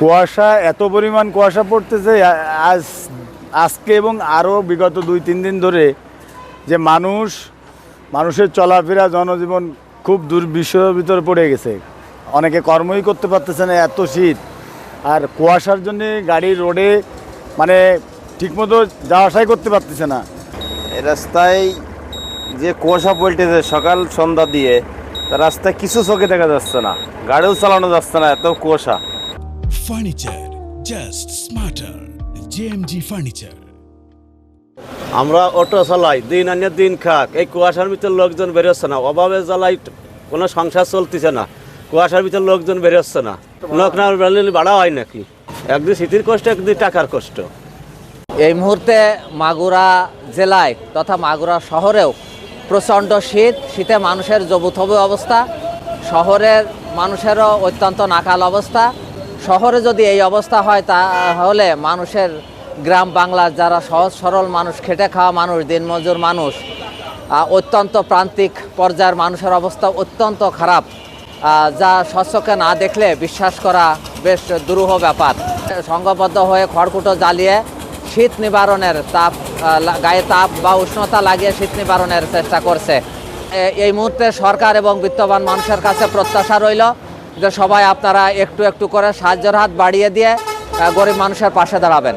কুয়াশা, এত পরিমাণ কুয়াশা পড়তেছে আজকে এবং আরও বিগত 2-3 দিন ধরে, যে মানুষের চলাফেরা, জনজীবন খুব দুর্বিষহের ভিতরে পড়ে গেছে। অনেকে কর্মই করতে পারতেছে না, এত শীত। আর কুয়াশার জন্যে গাড়ি রোডে মানে ঠিকমতো যাওয়া আসাই করতে পারতেছে না। এই রাস্তায় যে কুয়াশা পড়তেছে সকাল সন্ধ্যা দিয়ে, তা রাস্তায় কিছু চোখে দেখা যাচ্ছে না, গাড়িও চালানো যাচ্ছে না, এত কুয়াশা। Furniture just smarter, JMG furniture. আমরা অটো চালাই, দিন আনিয়ে দিন খাক, এই কুয়াশার ভিতর লোকজন বেরোচ্ছে না, অভাবে জ্বালাই কোনো সংসার চলতেছে না, কুয়াশার ভিতর লোকজন বেরোচ্ছে না, লোক না বেরোলে ভাড়া হয় নাকি? একদিন শীতের কষ্ট, একদিন টাকার কষ্ট। এই মুহূর্তে মাগুরা জেলায় তথা মাগুরা শহরেও প্রচণ্ড শীতে মানুষের জবুথবু অবস্থা, শহরের মানুষেরও অত্যন্ত নাকাল অবস্থা। শহরে যদি এই অবস্থা হয় তাহলে মানুষের, গ্রাম বাংলার যারা সহজ সরল মানুষ, খেটে খাওয়া মানুষ, দিনমজুর মানুষ, অত্যন্ত প্রান্তিক পর্যায়ের মানুষের অবস্থা অত্যন্ত খারাপ, যা স্বচক্ষে না দেখলে বিশ্বাস করা বেশ দুরূহ ব্যাপার। সংঘবদ্ধ হয়ে খড়কুটো জ্বালিয়ে শীত নিবারণের গায়ে তাপ বা উষ্ণতা লাগিয়ে শীত নিবারণের চেষ্টা করছে। এই মুহূর্তে সরকার এবং বিত্তবান মানুষের কাছে প্রত্যাশা রইল যে সবাই আপনারা একটু একটু করে সাহায্যের হাত বাড়িয়ে দিয়ে গরিব মানুষের পাশে দাঁড়াবেন।